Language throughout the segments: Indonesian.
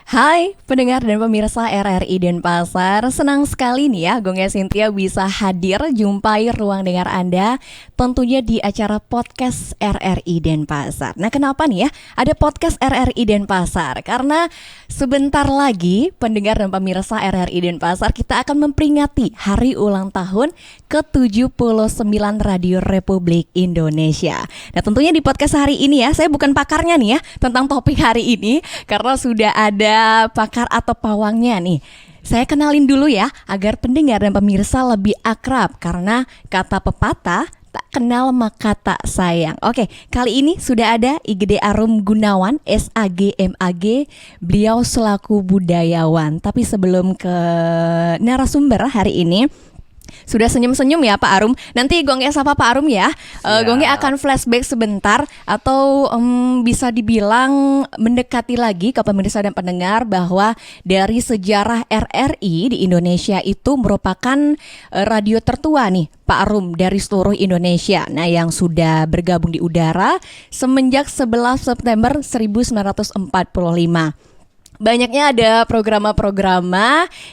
Hai pendengar dan pemirsa RRI Denpasar, senang sekali nih ya Gongnya Cynthia bisa hadir jumpai ruang dengar Anda tentunya di acara podcast RRI Denpasar. Nah kenapa nih ya ada podcast RRI Denpasar? Karena sebentar lagi pendengar dan pemirsa RRI Denpasar kita akan memperingati hari ulang tahun ke-79 Radio Republik Indonesia. Nah tentunya di podcast hari ini ya, saya bukan pakarnya nih ya tentang topik hari ini karena sudah ada pakar atau pawangnya nih. Saya kenalin dulu ya agar pendengar dan pemirsa lebih akrab karena kata pepatah tak kenal maka tak sayang. Oke, kali ini sudah ada Igede Arum Gunawan, SAG MAG. Beliau selaku budayawan. Tapi sebelum ke narasumber hari ini, sudah senyum-senyum ya Pak Arum. Nanti Gongnya sapa Pak Arum ya. Gongnya akan flashback sebentar atau bisa dibilang mendekati lagi ke pemirsa dan pendengar bahwa dari sejarah RRI di Indonesia itu merupakan radio tertua nih Pak Arum dari seluruh Indonesia. Nah yang sudah bergabung di udara semenjak 11 September 1945. Banyaknya ada program-program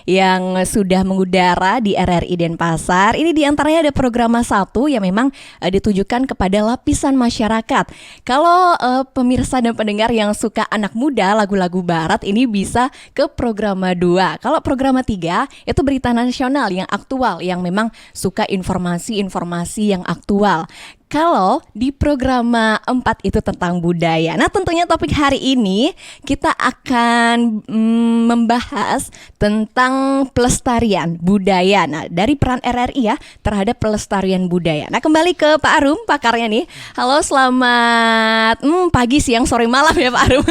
yang sudah mengudara di RRI Denpasar. Ini diantaranya ada program 1 yang memang ditujukan kepada lapisan masyarakat. Kalau pemirsa dan pendengar yang suka anak muda, lagu-lagu barat, ini bisa ke program 2. Kalau program 3 itu berita nasional yang aktual, yang memang suka informasi-informasi yang aktual. Kalau di program 4 itu tentang budaya. Nah tentunya topik hari ini kita akan membahas tentang pelestarian budaya. Nah dari peran RRI ya terhadap pelestarian budaya. Nah kembali ke Pak Arum, pakarnya nih. Halo, selamat pagi, siang, sore, malam ya Pak Arum.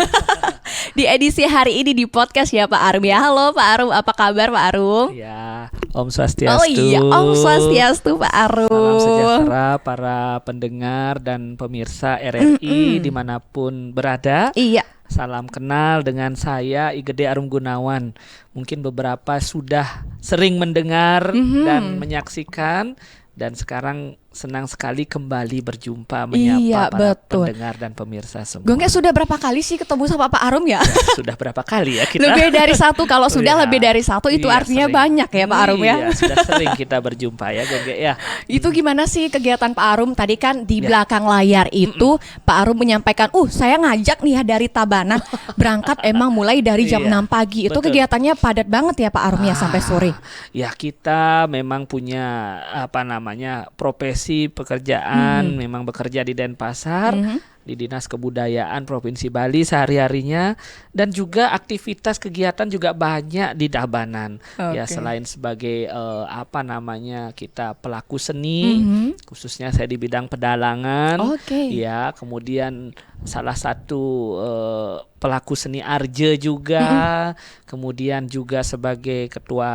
Di edisi hari ini di podcast ya Pak Arum ya. Halo Pak Arum, apa kabar Pak Arum? Ya, Om Swastiastu. Oh iya, Om Swastiastu Pak Arum. Salam sejahtera para pendengar dan pemirsa RRI dimanapun berada. Iya. Salam kenal dengan saya Igede Arum Gunawan. Mungkin beberapa sudah sering mendengar dan menyaksikan. Dan sekarang senang sekali kembali berjumpa menyapa para pendengar dan pemirsa semua. Gongnya sudah berapa kali sih ketemu sama Pak Arum ya? Sudah berapa kali ya kita? Lebih dari 1. Kalau sudah lebih dari 1 itu artinya sering. banyak ya Pak Arum ya. Sudah sering kita berjumpa ya Gongge ya. Itu gimana sih kegiatan Pak Arum? Tadi kan di belakang layar itu Pak Arum menyampaikan, saya ngajak nih ya dari Tabanan berangkat emang mulai dari jam 6 pagi. Itu betul. Kegiatannya padat banget ya Pak Arum ya sampai sore. Ya kita memang punya profesi pekerjaan, memang bekerja di Denpasar, di Dinas Kebudayaan Provinsi Bali sehari-harinya, dan juga aktivitas kegiatan juga banyak di Tabanan. Ya selain sebagai kita pelaku seni, khususnya saya di bidang pedalangan. Ya kemudian salah satu pelaku seni Arje juga, kemudian juga sebagai ketua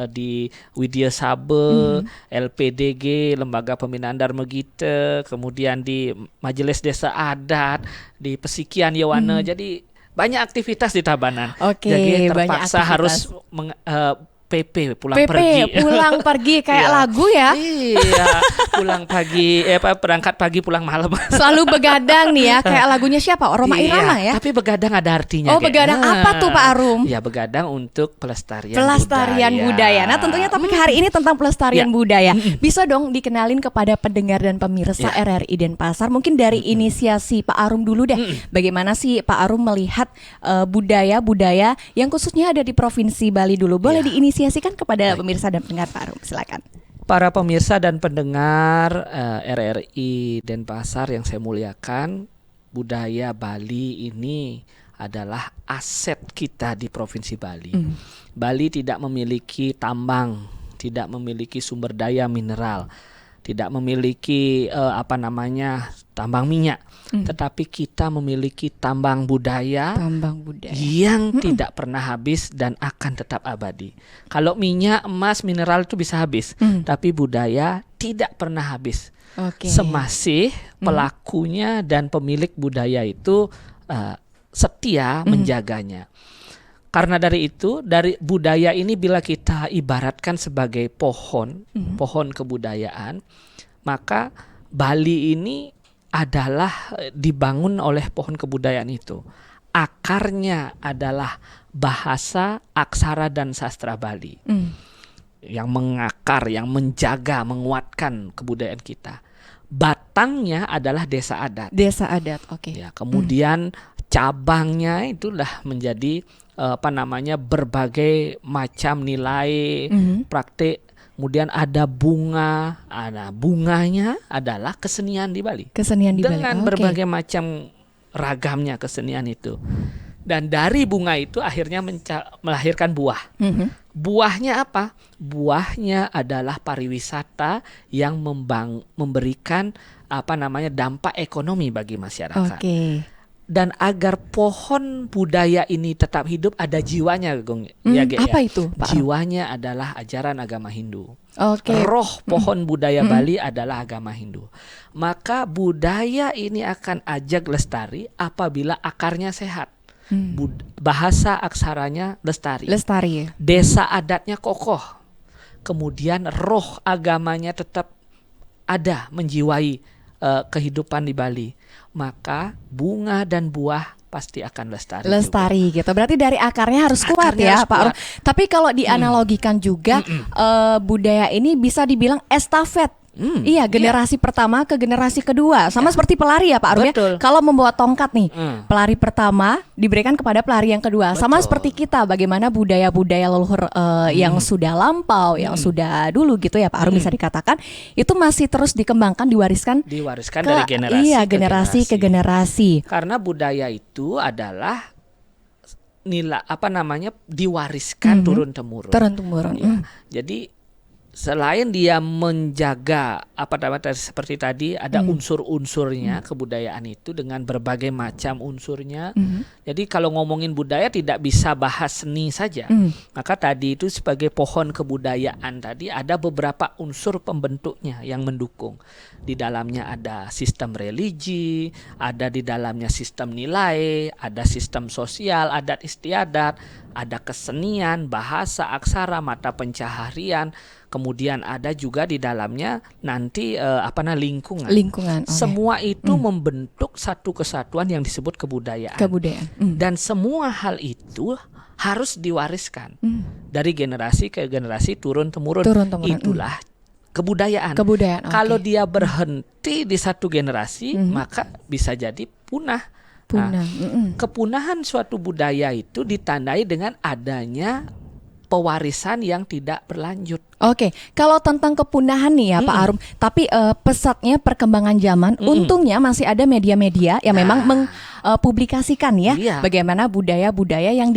di Widya Sabe, LPDG Lembaga Pembinaan Dharma Gita, kemudian di Majelis Desa Adat, di Pesikian Yawana. Jadi banyak aktivitas di Tabanan. Jadi terpaksa harus PP pulang pergi kayak lagu ya. Iya, pulang pagi berangkat pagi pulang malam. Selalu begadang nih ya, kayak lagunya siapa? Roma Irama ya. Tapi begadang ada artinya. Begadang apa tuh Pak Arum? Ya begadang untuk pelestarian budaya. Nah tentunya topik hari ini tentang pelestarian budaya. Bisa dong dikenalin kepada pendengar dan pemirsa RRI Denpasar. Mungkin dari inisiasi Pak Arum dulu deh. Bagaimana sih Pak Arum melihat budaya-budaya yang khususnya ada di Provinsi Bali dulu? Boleh diinisiasikan kepada pemirsa dan pendengar Pak Arum, silakan. Para pemirsa dan pendengar RRI Denpasar yang saya muliakan, budaya Bali ini adalah aset kita di Provinsi Bali. Bali tidak memiliki tambang, tidak memiliki sumber daya mineral, tidak memiliki tambang minyak, tetapi kita memiliki tambang budaya yang tidak pernah habis dan akan tetap abadi. Kalau minyak, emas, mineral itu bisa habis, tapi budaya tidak pernah habis. Semasih pelakunya dan pemilik budaya itu setia menjaganya. Karena dari itu, dari budaya ini bila kita ibaratkan sebagai pohon kebudayaan, maka Bali ini adalah dibangun oleh pohon kebudayaan itu. akarnya adalah bahasa, aksara, dan sastra Bali. Yang mengakar, yang menjaga, menguatkan kebudayaan kita. Batangnya adalah desa adat. Desa adat, oke. Ya, kemudian cabangnya itulah menjadi berbagai macam nilai, praktik. Kemudian ada bunga, bunganya adalah kesenian di Bali. Kesenian di Bali. Dengan berbagai macam ragamnya kesenian itu. Dan dari bunga itu akhirnya melahirkan buah. Buahnya apa? Buahnya adalah pariwisata yang memberikan dampak ekonomi bagi masyarakat. Oke. Dan agar pohon budaya ini tetap hidup ada jiwanya, Gong. Apa itu, Pak? Jiwanya adalah ajaran agama Hindu. Oke. Roh pohon budaya Bali adalah agama Hindu. Maka budaya ini akan ajak lestari apabila akarnya sehat. Bahasa aksaranya lestari. Desa adatnya kokoh. Kemudian roh agamanya tetap ada menjiwai kehidupan di Bali. Maka bunga dan buah pasti akan lestari juga. Gitu. Berarti dari akarnya harus kuat ya, Pak Arum. Tapi kalau dianalogikan juga budaya ini bisa dibilang estafet. Iya, generasi pertama ke generasi kedua. Sama seperti pelari ya, Pak Arum ya. Kalau membawa tongkat nih, pelari pertama diberikan kepada pelari yang kedua. Sama seperti kita, bagaimana budaya-budaya leluhur yang sudah lampau, yang sudah dulu gitu ya, Pak Arum bisa dikatakan itu masih terus dikembangkan, diwariskan dari generasi ke generasi. Karena budaya itu adalah nilai diwariskan turun temurun. Ya. Jadi selain dia menjaga seperti tadi ada unsur-unsurnya kebudayaan itu dengan berbagai macam unsurnya. Jadi kalau ngomongin budaya tidak bisa bahas seni saja. Maka tadi itu sebagai pohon kebudayaan tadi ada beberapa unsur pembentuknya yang mendukung. Di dalamnya ada sistem religi, ada di dalamnya sistem nilai, ada sistem sosial, adat istiadat, ada kesenian, bahasa, aksara, mata pencaharian. Kemudian ada juga di dalamnya nanti lingkungan. Okay. Semua itu membentuk satu kesatuan yang disebut kebudayaan. Dan semua hal itu harus diwariskan dari generasi ke generasi turun temurun. Itulah kebudayaan. Kalau dia berhenti di satu generasi, maka bisa jadi punah. Kepunahan suatu budaya itu ditandai dengan adanya pewarisan yang tidak berlanjut. Oke, kalau tentang kepunahan nih ya Pak Arum, tapi pesatnya perkembangan zaman, untungnya masih ada media-media yang memang mempublikasikan bagaimana budaya-budaya yang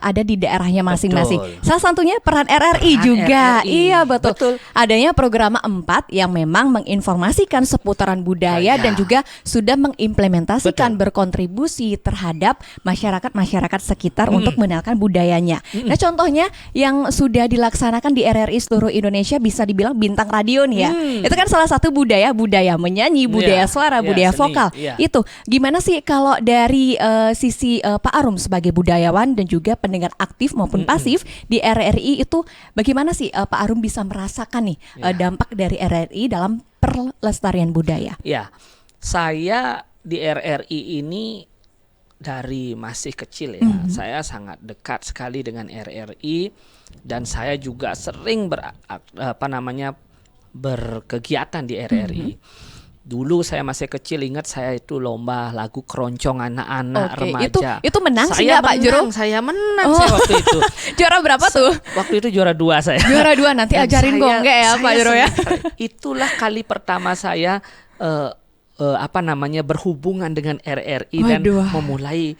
ada di daerahnya masing-masing. Salah satunya peran RRI juga. Iya betul. Adanya program 4 yang memang menginformasikan seputaran budaya dan juga sudah mengimplementasikan berkontribusi terhadap masyarakat sekitar untuk mengenalkan budayanya. Nah contohnya yang sudah dilaksanakan di RRI seluruh Indonesia bisa dibilang bintang radio nih ya. Itu kan salah satu budaya menyanyi, budaya suara, budaya seni, vokal. Itu gimana sih kalau dari sisi Pak Arum sebagai budayawan dan juga pendengar aktif maupun pasif di RRI itu bagaimana sih Pak Arum bisa merasakan nih dampak dari RRI dalam pelestarian budaya? Ya, saya di RRI ini dari masih kecil ya, saya sangat dekat sekali dengan RRI dan saya juga sering berkegiatan di RRI. Dulu saya masih kecil, ingat saya itu lomba lagu keroncong anak-anak remaja. Itu menang sih ya Pak Jero? Saya menang waktu itu. Juara berapa tuh? Waktu itu juara 2 saya. Juara 2 nanti ajarin gongge ya Pak Jero ya. Itulah kali pertama saya berhubungan dengan RRI dan memulai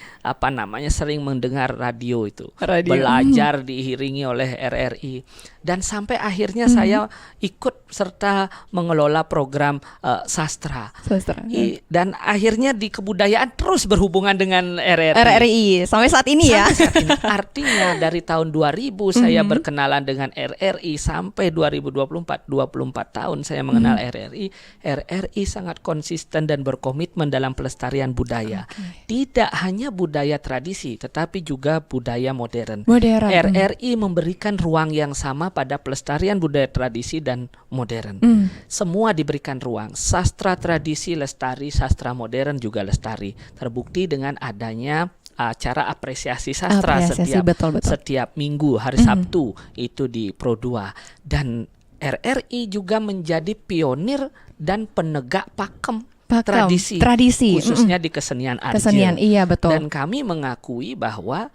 sering mendengar radio itu. Belajar diiringi oleh RRI dan sampai akhirnya saya ikut serta mengelola program sastra. Dan akhirnya di kebudayaan terus berhubungan dengan RRI sampai saat ini ya. Artinya dari tahun 2000 saya berkenalan dengan RRI sampai 2024 tahun saya mengenal RRI. RRI sangat konsisten dan berkomitmen dalam pelestarian budaya. Tidak hanya budaya tradisi, tetapi juga budaya modern. RRI memberikan ruang yang sama pada pelestarian budaya tradisi dan modern. Semua diberikan ruang. Sastra tradisi lestari, sastra modern juga lestari. Terbukti dengan adanya acara apresiasi sastra Apresiasi, betul. setiap minggu hari Sabtu itu di Pro 2. Dan RRI juga menjadi pionir dan penegak pakem tradisi khususnya di kesenian arje. Kesenian, iya betul. Dan kami mengakui bahwa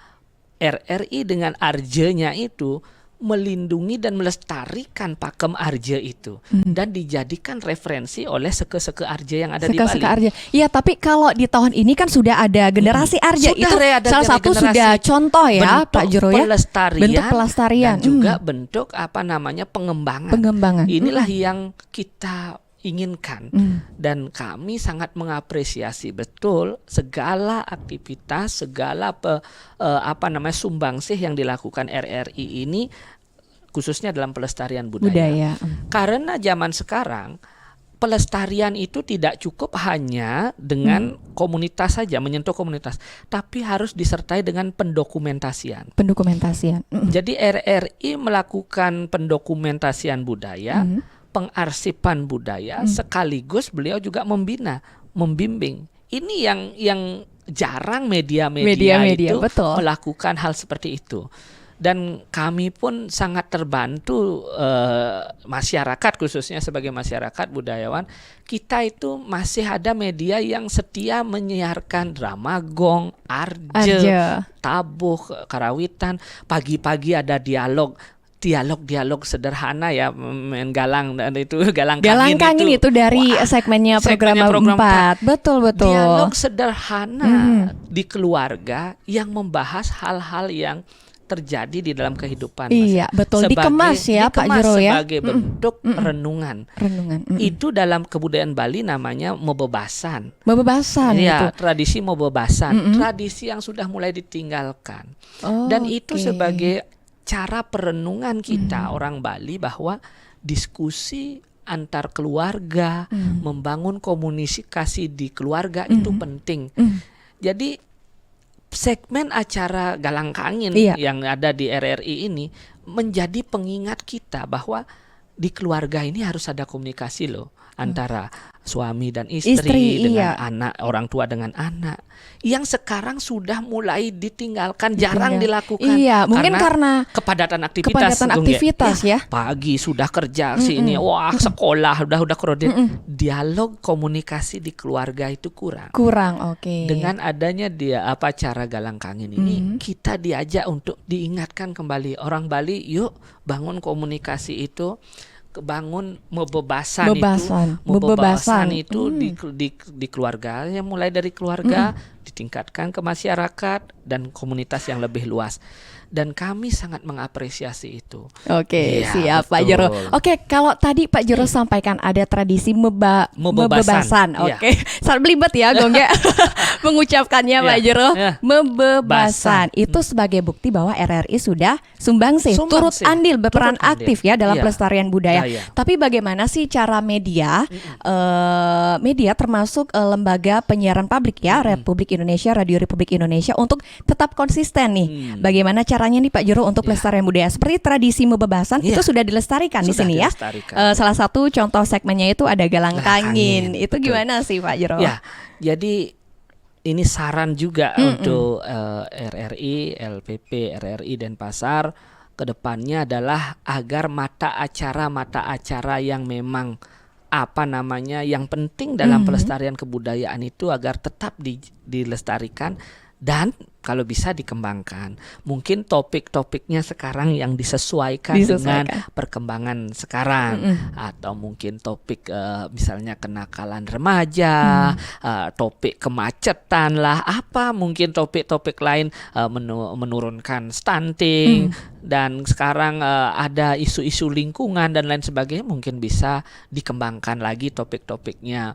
RRI dengan arjenya itu melindungi dan melestarikan pakem arje itu dan dijadikan referensi oleh seke-seke arje yang ada di Bali. Arje. Iya, tapi kalau di tahun ini kan sudah ada generasi arje. Itu salah satu sudah contoh ya, Pak Jero ya. Bentuk pelestarian dan juga bentuk pengembangan. Inilah yang kita inginkan dan kami sangat mengapresiasi betul segala aktivitas, segala sumbangsih yang dilakukan RRI ini khususnya dalam pelestarian budaya. Karena zaman sekarang pelestarian itu tidak cukup hanya dengan komunitas saja, menyentuh komunitas, tapi harus disertai dengan pendokumentasian. Jadi RRI melakukan pendokumentasian budaya, pengarsipan budaya, sekaligus beliau juga membimbing. Ini yang jarang media itu betul. Melakukan hal seperti itu. Dan kami pun sangat terbantu masyarakat, khususnya sebagai masyarakat budayawan, kita itu masih ada media yang setia menyiarkan drama gong, arje, tabuh, karawitan. Pagi-pagi ada dialog sederhana ya, main galang, dan itu galang kangin itu dari segmennya program 4. Betul. Dialog sederhana di keluarga yang membahas hal-hal yang terjadi di dalam kehidupan. Iya, betul. Dikemas ya, Pak Jero ya. Sebagai bentuk renungan. Itu dalam kebudayaan Bali namanya mobebasan. Iya, tradisi mobebasan. Tradisi yang sudah mulai ditinggalkan. Dan itu sebagai cara perenungan kita orang Bali bahwa diskusi antar keluarga, membangun komunikasi di keluarga itu penting. Jadi segmen acara Galang Kangin yang ada di RRI ini menjadi pengingat kita bahwa di keluarga ini harus ada komunikasi loh antara suami dan istri dengan anak, orang tua dengan anak, yang sekarang sudah mulai ditinggalkan, jarang dilakukan. Iya, mungkin karena kepadatan aktivitas ya. Pagi sudah kerja sini, sekolah udah krodit. Dialog komunikasi di keluarga itu kurang. Dengan adanya acara Galang Kangin ini, kita diajak untuk diingatkan kembali orang Bali, yuk bangun komunikasi itu. Bangun mobebasan itu di keluarga, yang mulai dari keluarga ditingkatkan ke masyarakat dan komunitas yang lebih luas. Dan kami sangat mengapresiasi itu. Siap Pak Jero. Kalau tadi Pak Jero sampaikan ada tradisi mobebasan. Sangat belibet ya Gongga mengucapkannya Pak Jero. Mobebasan itu sebagai bukti bahwa RRI sudah sumbangsih, turut andil, berperan aktif ya dalam pelestarian budaya. Tapi bagaimana sih cara media termasuk lembaga penyiaran publik ya, Republik Indonesia, Radio Republik Indonesia, untuk tetap konsisten nih. Bagaimana caranya nih Pak Jero untuk pelestarian budaya seperti tradisi mobebasan itu sudah dilestarikan di sini ya. Salah satu contoh segmennya itu ada Galang Kangin. Itu gimana sih Pak Jero? Jadi ini saran juga untuk RRI, LPP, RRI Denpasar kedepannya adalah agar mata acara yang memang yang penting dalam pelestarian kebudayaan itu agar tetap dilestarikan dan kalau bisa dikembangkan. Mungkin topik-topiknya sekarang yang disesuaikan dengan perkembangan sekarang, atau mungkin topik misalnya kenakalan remaja, topik kemacetan lah, mungkin topik-topik lain menurunkan stunting, dan sekarang ada isu-isu lingkungan dan lain sebagainya, mungkin bisa dikembangkan lagi topik-topiknya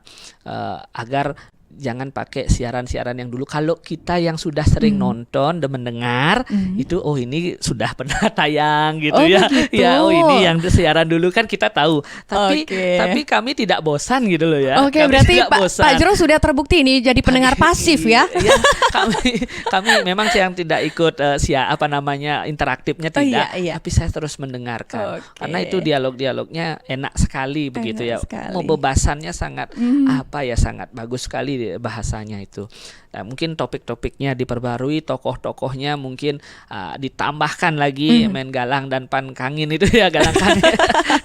agar jangan pakai siaran-siaran yang dulu. Kalau kita yang sudah sering nonton dan mendengar itu ini sudah pernah tayang gitu ya. Begitu. Ya, ini yang siaran dulu kan kita tahu. Tapi kami tidak bosan gitu loh ya. Berarti Pak Jero sudah terbukti ini jadi pendengar pasif ya. Ya, kami memang yang tidak ikut interaktifnya tidak, tapi saya terus mendengarkan. Karena itu dialog-dialognya enak sekali begitu ya. Mobebasannya sangat sangat bagus sekali sekali bahasanya itu. Nah, mungkin topik-topiknya diperbarui, tokoh-tokohnya mungkin ditambahkan lagi main galang dan pan kangin itu ya, galang kangin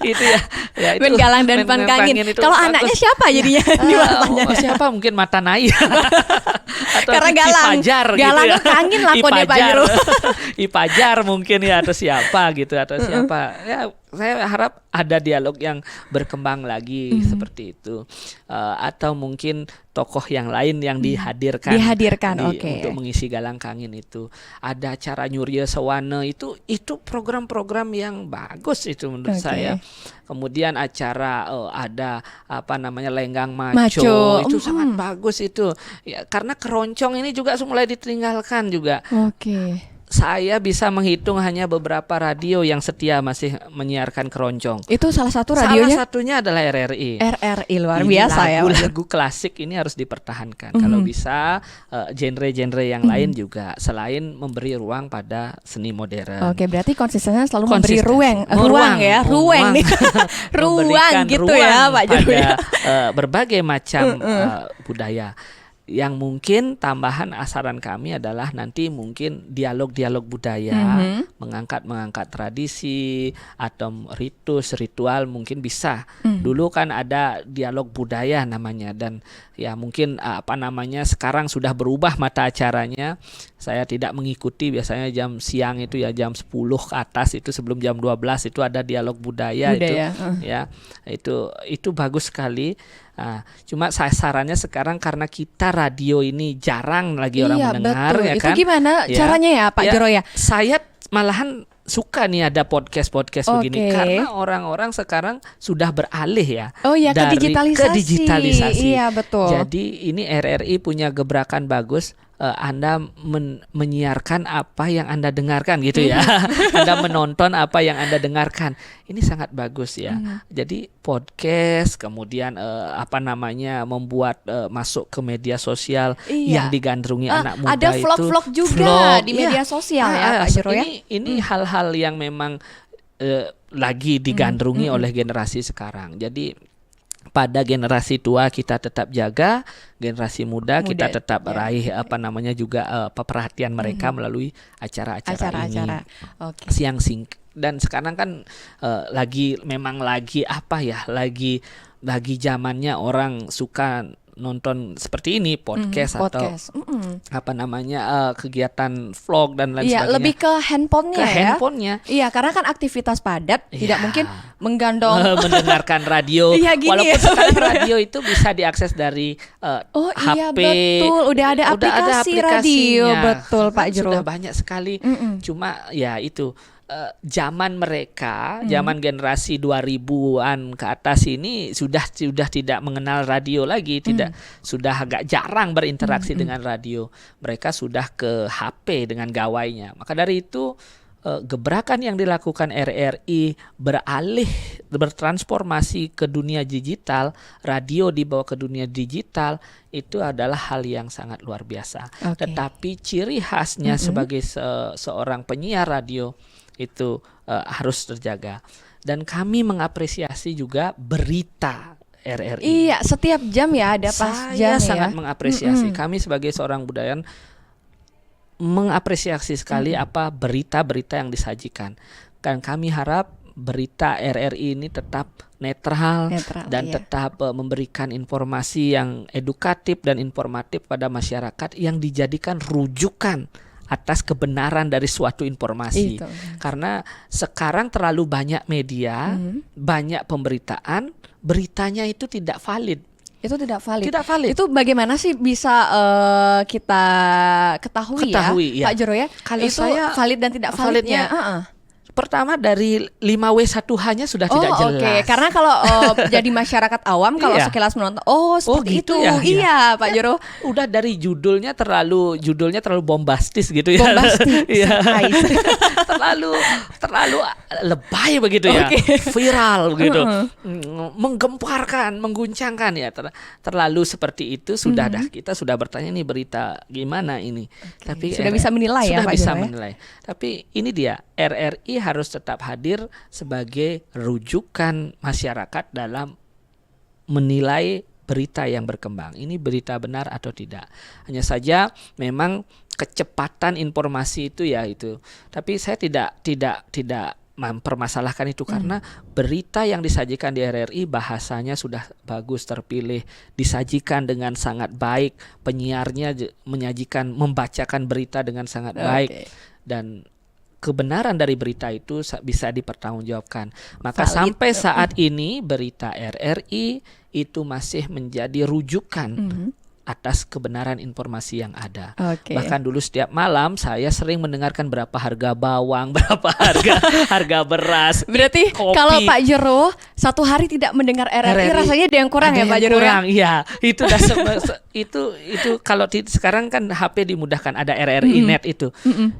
itu ya. Ya itu, main galang dan pan kangin. Kalau anaknya siapa jadinya? Siapa mungkin Mata Naya. Atau Karena galang, Ipajar galang gitu ya. kangin lakonnya Pak Jero. Ipajar mungkin ya, atau siapa gitu, atau siapa ya. Saya harap ada dialog yang berkembang lagi seperti itu, atau mungkin tokoh yang lain yang dihadirkan untuk mengisi galang kangin itu. Ada acara Nyurya Sewana itu program-program yang bagus itu menurut saya. Kemudian acara ada Lenggang Maco. Itu sangat bagus itu ya, karena keroncong ini juga mulai ditinggalkan juga. Saya bisa menghitung hanya beberapa radio yang setia masih menyiarkan keroncong. Itu salah satu radionya? Salah satunya adalah RRI. RRI luar biasa ya. Lagu klasik ini harus dipertahankan. Kalau bisa genre-genre yang lain juga, selain memberi ruang pada seni modern. Oke, berarti konsistennya selalu memberi ruang nih. Ruang gitu ya Pak Jero. Pada berbagai macam budaya. Yang mungkin tambahan saran kami adalah nanti mungkin dialog-dialog budaya, mengangkat tradisi atau ritual mungkin bisa. Dulu kan ada dialog budaya namanya, dan ya mungkin sekarang sudah berubah mata acaranya. Saya tidak mengikuti, biasanya jam siang itu ya, jam 10 ke atas itu, sebelum jam 12 itu ada dialog budaya. Itu ya itu bagus sekali. Cuma sarannya sekarang karena kita radio ini jarang lagi orang mendengar, betul. Ya itu kan? Gimana caranya ya Pak Jero ya? Saya malahan suka nih ada podcast begini, karena orang-orang sekarang sudah beralih ya dari ke digitalisasi. Iya betul. Jadi ini RRI punya gebrakan bagus. Anda menyiarkan apa yang Anda dengarkan gitu ya. Anda menonton apa yang Anda dengarkan. Ini sangat bagus ya. Jadi podcast, kemudian membuat masuk ke media sosial yang digandrungi anak muda. Ada vlog-vlog juga di media sosial ya Pak Jero ya. Ini hal-hal yang memang lagi digandrungi oleh generasi sekarang. Jadi pada generasi tua kita tetap jaga, generasi muda kita tetap raih perhatian mereka melalui acara-acara ini. Siang dan sekarang kan lagi zamannya orang suka nonton seperti ini, podcast. Atau kegiatan vlog dan lain sebagainya. Lebih ke handphonenya. Iya, karena kan aktivitas padat, tidak mungkin menggandong mendengarkan radio. Walaupun sekarang radio itu bisa diakses dari HP. Iya betul, udah ada aplikasi radio, betul Pak Jero. Sudah banyak sekali. Cuma ya itu. Zaman mereka, zaman generasi 2000-an ke atas ini sudah tidak mengenal radio lagi, sudah agak jarang berinteraksi dengan radio. Mereka sudah ke HP dengan gawainya. Maka dari itu gebrakan yang dilakukan RRI bertransformasi ke dunia digital, radio dibawa ke dunia digital, itu adalah hal yang sangat luar biasa. Tetapi ciri khasnya sebagai seorang penyiar radio itu harus terjaga, dan kami mengapresiasi juga berita RRI. Iya, setiap jam ya ada pas jam. Saya sangat mengapresiasi. Kami sebagai seorang budayawan mengapresiasi sekali berita-berita yang disajikan. Dan kami harap berita RRI ini tetap netral dan tetap memberikan informasi yang edukatif dan informatif pada masyarakat, yang dijadikan rujukan atas kebenaran dari suatu informasi. Karena sekarang terlalu banyak media, banyak pemberitaan, beritanya itu tidak valid. Itu tidak valid. Itu bagaimana sih bisa kita ketahui ya Pak Jero ya? Kalau itu saya valid dan tidak validnya. Pertama dari 5W1H-nya sudah tidak jelas. Karena kalau jadi masyarakat awam kalau sekilas menonton, seperti gitu itu. Ya, iya, Pak Jero. Udah dari judulnya terlalu bombastis gitu ya. terlalu lebay begitu ya. Viral begitu. Menggemparkan, mengguncangkan ya. Terlalu seperti itu sudah kita sudah bertanya nih berita gimana ini. Tapi sudah bisa menilai ya Pak Jero. Sudah bisa menilai. Tapi ini dia, RRI harus tetap hadir sebagai rujukan masyarakat dalam menilai berita yang berkembang. Ini berita benar atau tidak. Hanya saja memang kecepatan informasi itu ya itu. Tapi saya tidak mempermasalahkan itu karena berita yang disajikan di RRI bahasanya sudah bagus, terpilih, disajikan dengan sangat baik, penyiarnya membacakan berita dengan sangat baik, dan kebenaran dari berita itu bisa dipertanggungjawabkan. Maka sampai saat ini berita RRI itu masih menjadi rujukan atas kebenaran informasi yang ada. Bahkan dulu setiap malam saya sering mendengarkan berapa harga bawang, berapa harga beras. Berarti kopi. Kalau Pak Jero satu hari tidak mendengar RRI rasanya ada yang kurang ya Pak Jero kurang, ya. Itu itu kalau sekarang kan HP dimudahkan, ada RRI Net itu.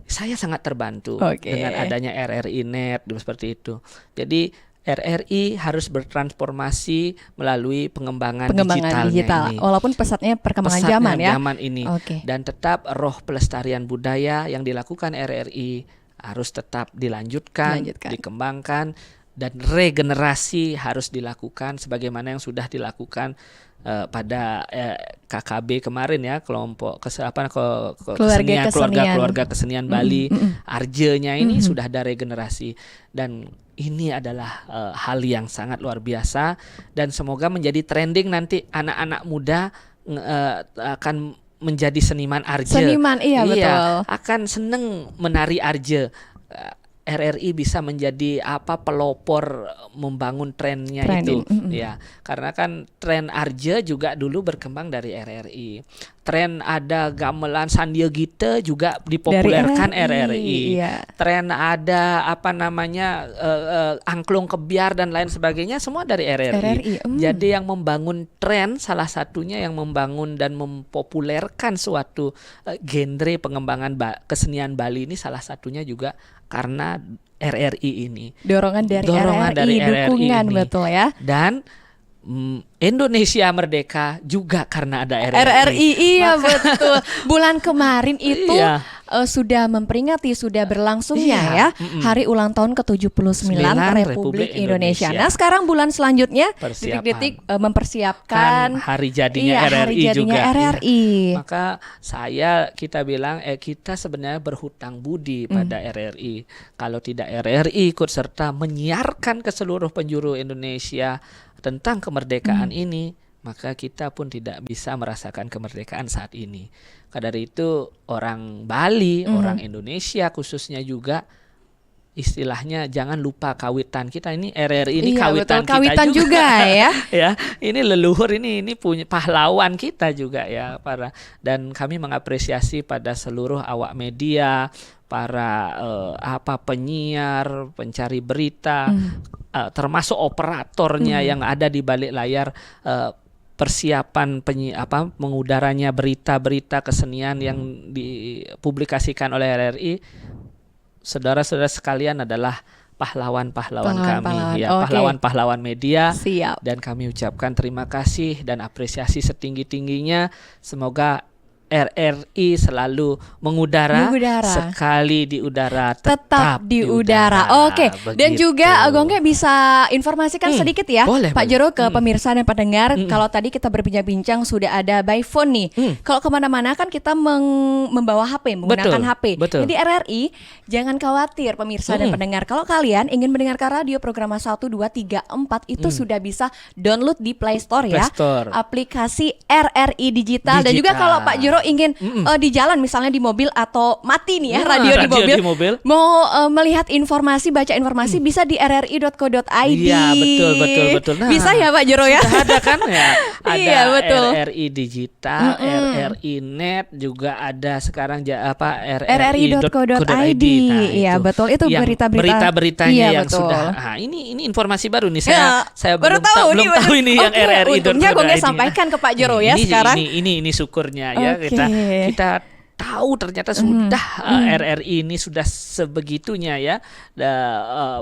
Saya sangat terbantu dengan adanya RRI Net seperti itu. Jadi RRI harus bertransformasi melalui pengembangan digital ini. Walaupun pesatnya perkembangan zaman ini. Dan tetap roh pelestarian budaya yang dilakukan RRI harus tetap dilanjutkan, dikembangkan, dan regenerasi harus dilakukan sebagaimana yang sudah dilakukan pada KKB kemarin ya, kelompok keluarga kesenian Bali, Arjenya ini sudah ada regenerasi, dan ini adalah hal yang sangat luar biasa, dan semoga menjadi trending nanti anak-anak muda akan menjadi seniman Arje. Iya betul. Akan seneng menari Arje. RRI bisa menjadi pelopor membangun trennya itu ya, karena kan tren Arje juga dulu berkembang dari RRI. Tren ada gamelan Sandia Gita juga dipopulerkan RRI. Tren ada angklung kebiar dan lain sebagainya semua dari RRI. Jadi yang membangun tren, salah satunya yang membangun dan mempopulerkan suatu genre pengembangan kesenian Bali ini salah satunya juga karena RRI ini. Dorongan dari RRI, dukungan ini. Betul ya. Dan Indonesia merdeka juga karena ada RRI. Iya betul. Bulan kemarin itu sudah memperingati, sudah berlangsungnya hari ulang tahun ke-79 Republik Indonesia. Nah, sekarang bulan selanjutnya detik-detik mempersiapkan hari jadinya RRI juga. Maka kita bilang kita sebenarnya berhutang budi pada RRI. Kalau tidak RRI ikut serta menyiarkan ke seluruh penjuru Indonesia tentang kemerdekaan ini, maka kita pun tidak bisa merasakan kemerdekaan saat ini. Karena dari itu orang Bali, orang Indonesia khususnya juga istilahnya jangan lupa kawitan kita ini. RRI ini kawitan kita juga ya. Ya, ini leluhur, ini punya pahlawan kita juga ya dan kami mengapresiasi pada seluruh awak media, para penyiar, pencari berita, termasuk operatornya yang ada di balik layar, persiapan mengudaranya berita-berita kesenian yang dipublikasikan oleh RRI. Saudara-saudara sekalian adalah pahlawan-pahlawan kami, pahlawan-pahlawan media. Siap. Dan kami ucapkan terima kasih dan apresiasi setinggi-tingginya. Semoga RRI selalu mengudara, sekali di udara tetap di udara. Dan juga Gongge bisa informasikan sedikit ya, boleh, Pak Jero ke pemirsa dan pendengar. Kalau tadi kita berbincang-bincang sudah ada by phone nih. Kalau kemana-mana kan kita membawa HP, menggunakan HP. Jadi RRI jangan khawatir pemirsa dan pendengar. Kalau kalian ingin mendengarkan radio program 1, 2, 3, 4 itu sudah bisa download di Play Store ya. Aplikasi RRI digital. Dan juga kalau Pak Jero ingin di jalan misalnya di mobil atau mati nih ya radio di mobil, mau melihat informasi, baca informasi bisa di rri.co.id. Iya betul. Nah, bisa ya Pak Jero ya. Sudah ada kan ya. Ada betul. RRI digital, RRI Net juga ada sekarang rri.co.id. Iya betul, itu berita-beritanya yang sudah. Nah, ini informasi baru nih saya belum tahu ini yang RRI.co.id. Untungnya Gongge sampaikan ke Pak Jero ya sekarang. Ini syukurnya ya. Kita tahu ternyata sudah RRI ini sudah sebegitunya ya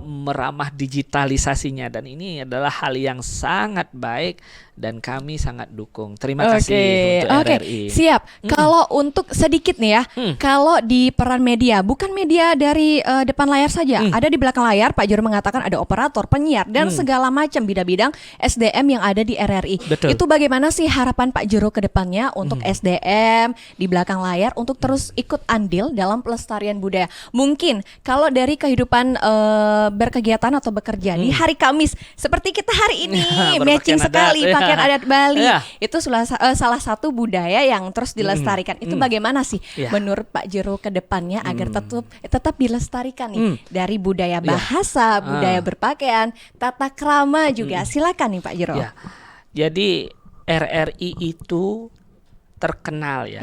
meramah digitalisasinya, dan ini adalah hal yang sangat baik dan kami sangat dukung. Terima kasih untuk RRI. Siap. Kalau untuk sedikit nih ya, kalau di peran media, bukan media dari depan layar saja, ada di belakang layar. Pak Jero mengatakan ada operator, penyiar, dan segala macam bidang-bidang SDM yang ada di RRI. Betul. Itu bagaimana sih harapan Pak Jero ke depannya untuk SDM di belakang layar untuk terus ikut andil dalam pelestarian budaya? Mungkin kalau dari kehidupan berkegiatan atau bekerja di hari Kamis seperti kita hari ini matching sekali pakaian adat Bali, itu salah satu budaya yang terus dilestarikan. Itu bagaimana sih menurut Pak Jero ke depannya agar tetap dilestarikan nih dari budaya bahasa, budaya berpakaian, tata krama juga. Silakan nih Pak Jero. Jadi RRI itu terkenal ya,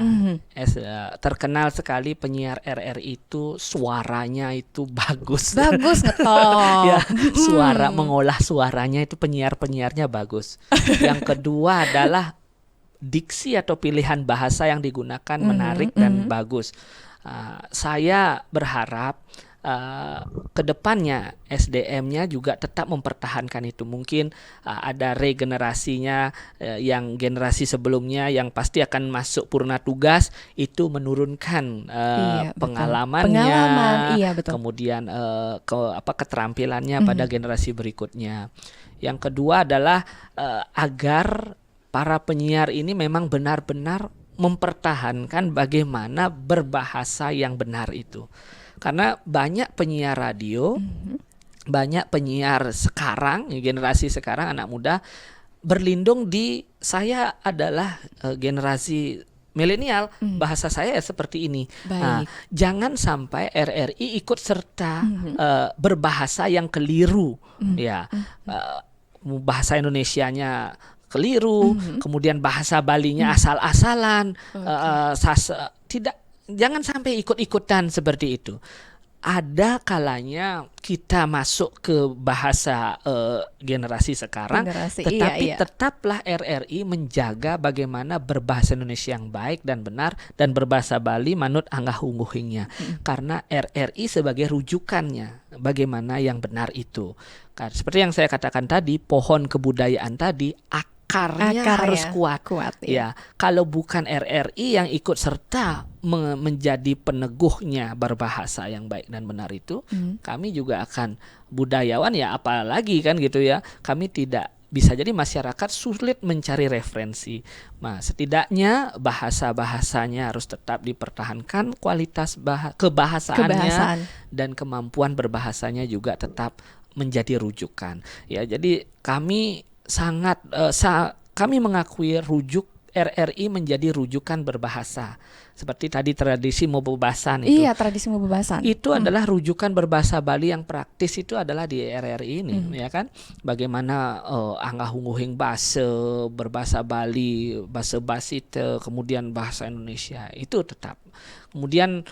terkenal sekali penyiar RRI itu suaranya itu bagus ngetop. Suara mengolah suaranya itu penyiarnya bagus. Yang kedua adalah diksi atau pilihan bahasa yang digunakan menarik dan bagus. Saya berharap kedepannya SDM-nya juga tetap mempertahankan itu. Mungkin ada regenerasinya, yang generasi sebelumnya yang pasti akan masuk purna tugas itu menurunkan pengalaman, kemudian keterampilannya pada generasi berikutnya. Yang kedua adalah agar para penyiar ini memang benar-benar mempertahankan bagaimana berbahasa yang benar itu. Karena banyak penyiar radio, banyak penyiar sekarang, generasi sekarang anak muda berlindung di saya adalah generasi milenial, bahasa saya seperti ini. Jangan sampai RRI ikut serta berbahasa yang keliru, bahasa Indonesianya keliru, kemudian bahasa Balinya asal-asalan, jangan sampai ikut-ikutan seperti itu. Ada kalanya kita masuk ke bahasa generasi sekarang, tetapi tetaplah RRI menjaga bagaimana berbahasa Indonesia yang baik dan benar dan berbahasa Bali manut anggah ungguhingnya. Karena RRI sebagai rujukannya bagaimana yang benar itu. Seperti yang saya katakan tadi, pohon kebudayaan tadi akarnya harus kuat ya. Kalau bukan RRI yang ikut serta menjadi peneguhnya berbahasa yang baik dan benar itu, kami juga akan budayawan ya, apalagi kan gitu ya, kami tidak bisa jadi masyarakat sulit mencari referensi. Nah, setidaknya bahasa-bahasanya harus tetap dipertahankan, kualitas kebahasaannya dan kemampuan berbahasanya juga tetap menjadi rujukan. Ya, jadi kami kami mengakui RRI menjadi rujukan berbahasa. Seperti tadi tradisi Mobobasan itu. Iya, tradisi Mobobasan. Itu adalah rujukan berbahasa Bali yang praktis, itu adalah di RRI ini, ya kan? Bagaimana anggah ungguhing berbahasa Bali, bahasa Basite, kemudian bahasa Indonesia itu tetap. Kemudian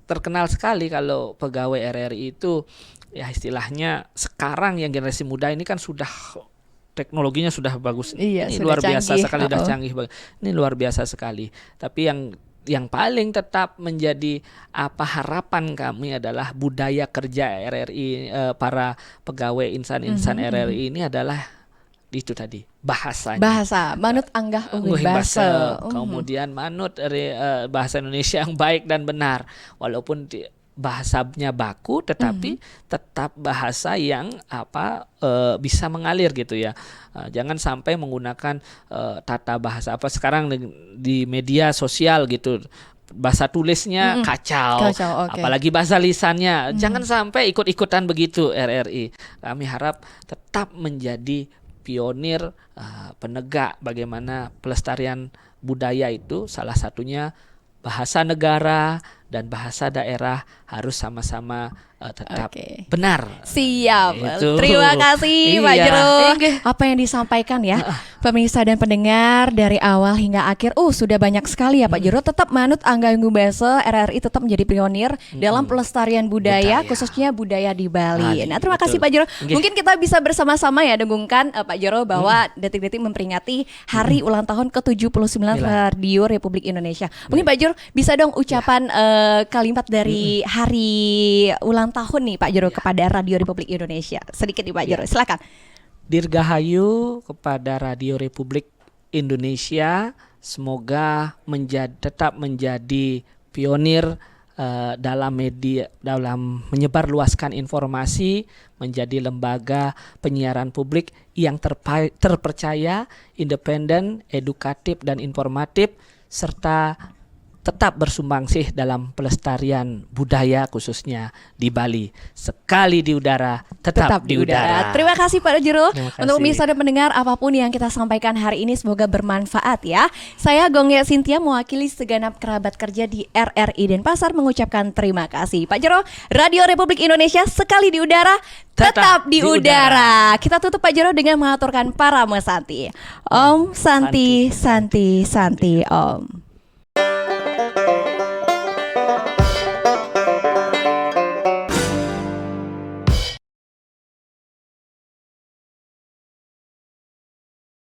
terkenal sekali kalau pegawai RRI itu, ya istilahnya sekarang yang generasi muda ini kan sudah teknologinya sudah bagus. Ini luar biasa sekali, sudah canggih. Ini luar biasa sekali. Tapi yang paling tetap menjadi harapan kami adalah budaya kerja RRI, para pegawai insan-insan RRI ini adalah itu tadi, bahasa manut anggah ungguh bahasa. Kemudian manut bahasa Indonesia yang baik dan benar, walaupun bahasanya baku tetapi tetap bahasa yang bisa mengalir gitu ya. Jangan sampai menggunakan tata bahasa sekarang di media sosial gitu, bahasa tulisnya kacau, apalagi bahasa lisannya. Jangan sampai ikut-ikutan begitu RRI. Kami harap tetap menjadi pionir, penegak bagaimana pelestarian budaya itu, salah satunya bahasa negara dan bahasa daerah harus sama-sama tetap benar. Siap. Terima kasih Pak Jero. Apa yang disampaikan ya pemirsa dan pendengar dari awal hingga akhir. Sudah banyak sekali ya Pak Jero. Tetap manut angga ungguh bahasa, RRI tetap menjadi pionir dalam pelestarian budaya, khususnya budaya di Bali. Nah, terima kasih Pak Jero. Mungkin kita bisa bersama-sama ya dengungkan Pak Jero bahwa detik-detik memperingati hari ulang tahun ke-79 Radio Republik Indonesia. Mungkin Pak Jero bisa dong ucapan kalimat dari hari ulang tahun nih Pak Jero kepada Radio Republik Indonesia. Sedikit nih Pak Jero, silakan. Dirgahayu kepada Radio Republik Indonesia. Semoga tetap menjadi pionir dalam media, dalam menyebarluaskan informasi, menjadi lembaga penyiaran publik yang terpercaya, independen, edukatif dan informatif, serta tetap bersumbangsi dalam pelestarian budaya khususnya di Bali. Sekali di udara, tetap di udara. Terima kasih Pak Rajero. Terima kasih. Untuk pemirsa dan pendengar, apapun yang kita sampaikan hari ini semoga bermanfaat ya. Saya Gongya Cynthia mewakili segenap kerabat kerja di RRI Denpasar mengucapkan terima kasih. Pak Jero, Radio Republik Indonesia sekali di udara, tetap di udara. Kita tutup Pak Jero dengan mengaturkan para mesanti. Om Santi Santi Santi Om.